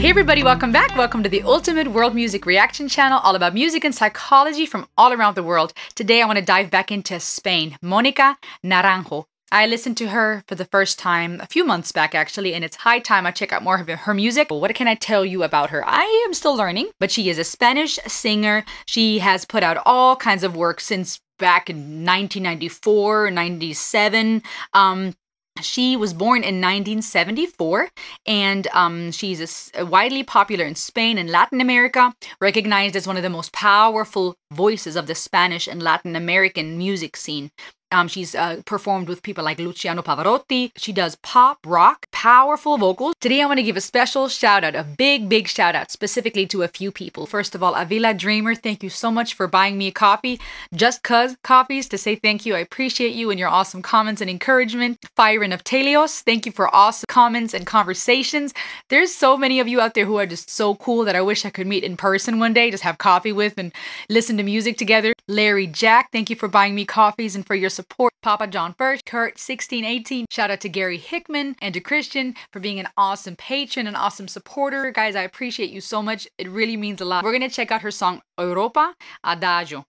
Hey everybody, welcome back. Welcome to the ultimate world music reaction channel, all about music and psychology from all around the world. Today I want to dive back into Spain. Mónica Naranjo. I listened to her for the first time a few months back actually, and it's high time I check out more of her music. What can I tell you about her? I am still learning, but she is a Spanish singer. She has put out all kinds of work since back in 1994, 97. She was born in 1974, and she's widely popular in Spain and Latin America, recognized as one of the most powerful voices of the Spanish and Latin American music scene. She's performed with people like Luciano Pavarotti. She does pop, rock, powerful vocals. Today I want to give a special shout out, a big shout out specifically to a few people. First of all, Avila Dreamer, thank you so much for buying me a coffee. Just Cuz Coffees to say thank you. I appreciate you and your awesome comments and encouragement. Fyron of Telios, thank you for awesome comments and conversations. There's so many of you out there who are just so cool that I wish I could meet in person one day, just have coffee with and listen to music together. Larry Jack, thank you for buying me coffees and for your support. Papa John First, Kurt 1618, shout out to Gary Hickman and to Christian for being an awesome patron and awesome supporter. Guys, I appreciate you so much. It really means a lot. We're gonna check out her song Europa, Adagio.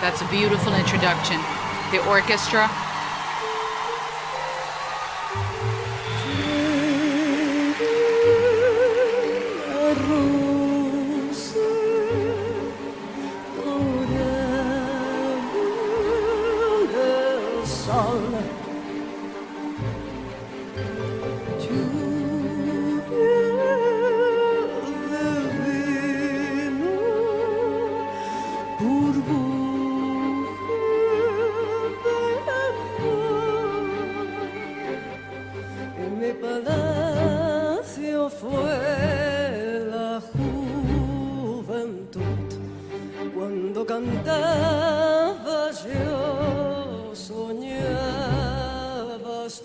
That's a beautiful introduction. The orchestra. Palacio fue la juventud cuando cantaba yo, soñabas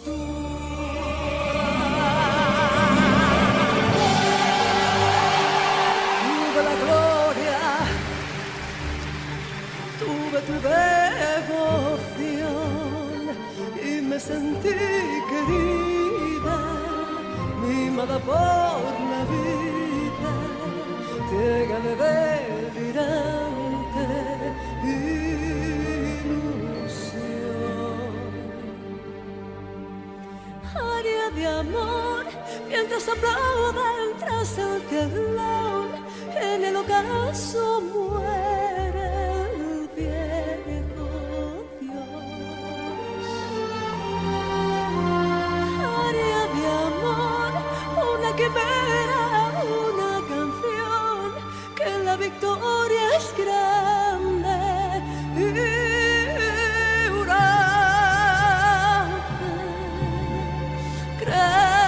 tú. Tuve la gloria, tuve tu devoción y me sentí querida, mimada por la vida, ciega de delirante ilusión. Aria de amor, mientras aplauden tras el telón, en el ocaso muere el viejo Dios. Aria de amor, una quimera, una canción, que la victoria es grande y Europa, grande,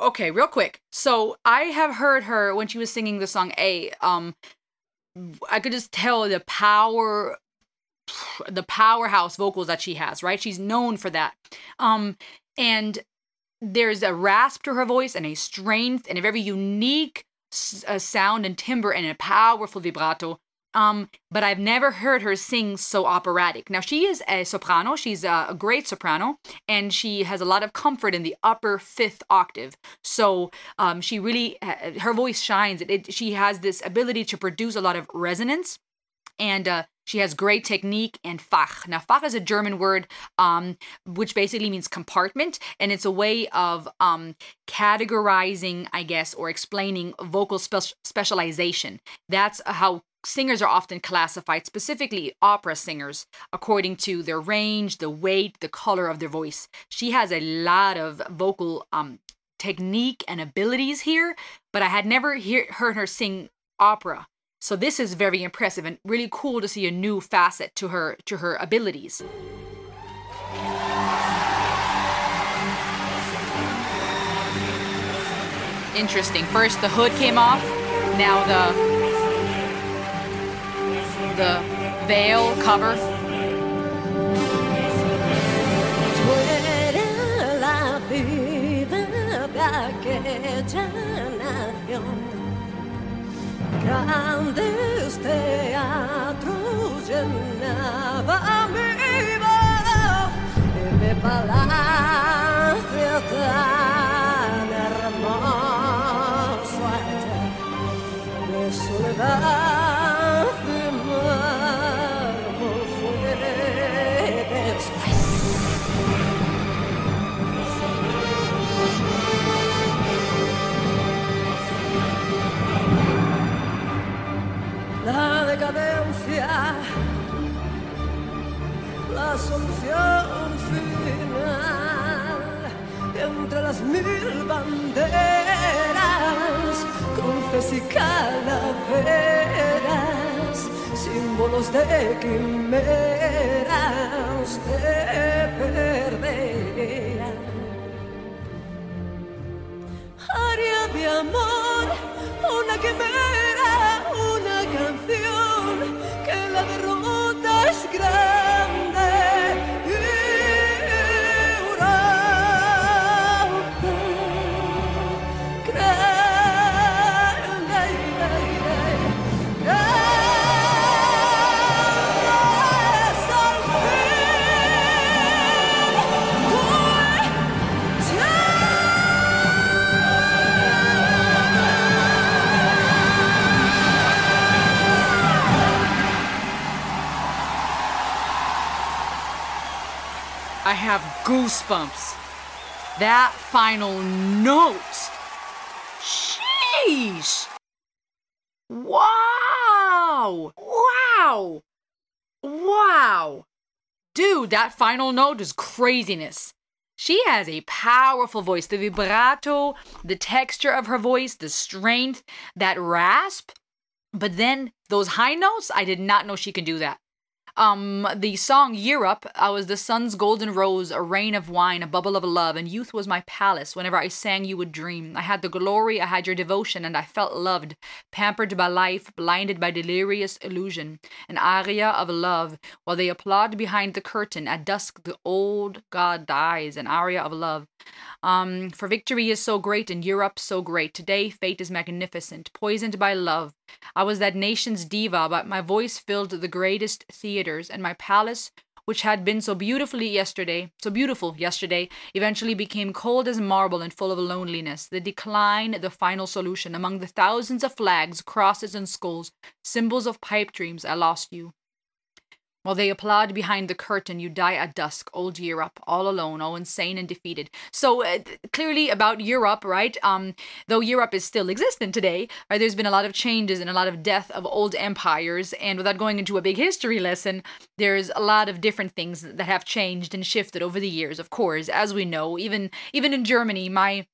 Okay, real quick. So I have heard her when she was singing the song A. I could just tell the powerhouse vocals that she has, right? She's known for that. And there's a rasp to her voice and a strength and a very unique sound and timbre and a powerful vibrato. But I've never heard her sing so operatic. Now, she is a soprano. She's a great soprano, and she has a lot of comfort in the upper fifth octave. So she really, her voice shines. She has this ability to produce a lot of resonance, and she has great technique and Fach. Now, Fach is a German word, which basically means compartment, and it's a way of categorizing, I guess, or explaining vocal specialization. That's how singers are often classified, specifically opera singers, according to their range, the weight, the color of their voice. She has a lot of vocal technique and abilities here, but I had never heard her sing opera. So this is very impressive and really cool to see a new facet to her abilities. Interesting. First the hood came off, now the veil cover. Tú eres la vida de aquella nación. Grandes teatros llenaba mi voz en mi palacio tan hermoso allá de soledad de mármol fue después. La decadencia, la solución final, entre las mil banderas, cruces y calaveras, símbolos de quimeras te perderían. Aria de amor, una quimera, una canción, que la derrota es grande. Europa, grande, es al fin tuya. I have goosebumps. That final note. Sheesh. Wow. Wow. Wow. Dude, that final note is craziness. She has a powerful voice. The vibrato, the texture of her voice, the strength, that rasp. But then those high notes, I did not know she could do that. The song Europe, I was the sun's golden rose, a rain of wine, a bubble of love, and youth was my palace. Whenever I sang, you would dream. I had the glory, I had your devotion, and I felt loved, pampered by life, blinded by delirious illusion. An aria of love, while they applaud behind the curtain. At dusk, the old god dies, an aria of love. For victory is so great and Europe so great. Today, fate is magnificent, poisoned by love. I was that nation's diva, but my voice filled the greatest theaters, and my palace, which had been so beautiful yesterday, eventually became cold as marble and full of loneliness. The decline, the final solution. Among the thousands of flags, crosses, and skulls, symbols of pipe dreams, I lost you. While they applaud behind the curtain, you die at dusk, old Europe, all alone, all insane and defeated. So clearly about Europe, right? Though Europe is still existent today, right, there's been a lot of changes and a lot of death of old empires. And without going into a big history lesson, there's a lot of different things that have changed and shifted over the years, of course, as we know. Even in Germany, my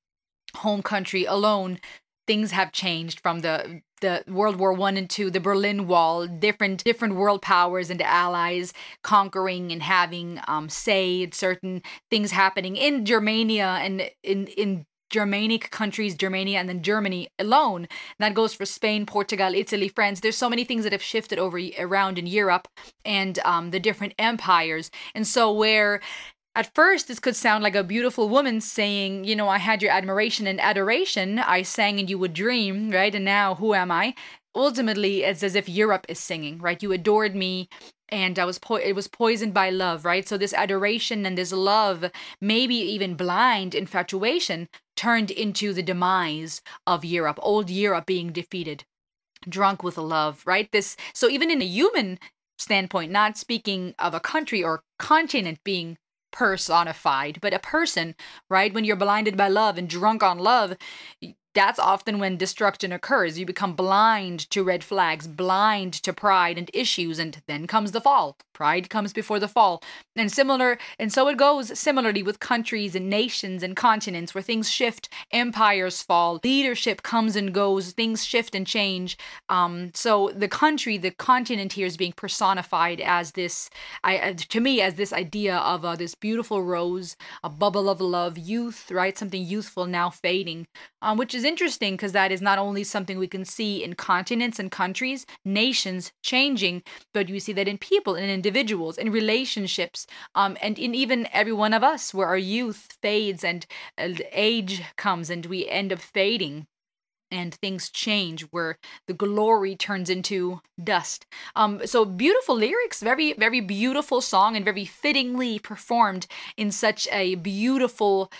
home country alone, things have changed from the World War I and II, the Berlin Wall, different world powers and allies conquering and having say in certain things happening in Germania and in Germanic countries, Germania and then Germany alone. That goes for Spain, Portugal, Italy, France. There's so many things that have shifted around in Europe and the different empires. And so where at first, this could sound like a beautiful woman saying, you know, I had your admiration and adoration. I sang and you would dream, right? And now, who am I? Ultimately, it's as if Europe is singing, right? You adored me, and it was poisoned by love, right? So this adoration and this love, maybe even blind infatuation, turned into the demise of Europe. Old Europe being defeated, drunk with love, right? So even in a human standpoint, not speaking of a country or continent being personified, but a person, right? When you're blinded by love and drunk on love, that's often when destruction occurs. You become blind to red flags, blind to pride and issues, and then comes the fall. Pride comes before the fall. And so it goes similarly with countries and nations and continents where things shift, empires fall, leadership comes and goes, things shift and change. So the continent here is being personified as this, to me, as this idea of this beautiful rose, a bubble of love, youth, right? Something youthful now fading, which is is interesting because that is not only something we can see in continents and countries, nations changing, but you see that in people, in individuals, in relationships, and in even every one of us, where our youth fades and age comes and we end up fading and things change, where the glory turns into dust. So beautiful lyrics, very, very beautiful song, and very fittingly performed in such a beautiful,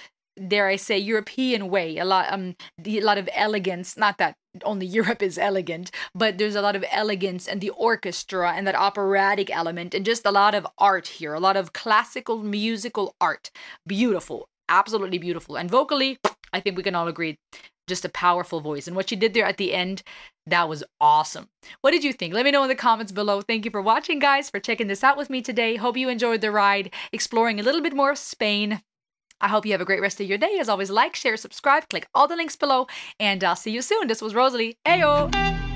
dare I say, European way. A lot of elegance. Not that only Europe is elegant, but there's a lot of elegance and the orchestra and that operatic element, and just a lot of art here, a lot of classical musical art. Beautiful, absolutely beautiful. And vocally, I think we can all agree, just a powerful voice. And what she did there at the end, that was awesome. What did you think? Let me know in the comments below. Thank you for watching, guys, for checking this out with me today. Hope you enjoyed the ride, exploring a little bit more of Spain. I hope you have a great rest of your day. As always, like, share, subscribe, click all the links below, and I'll see you soon. This was Rosalie. Ayo!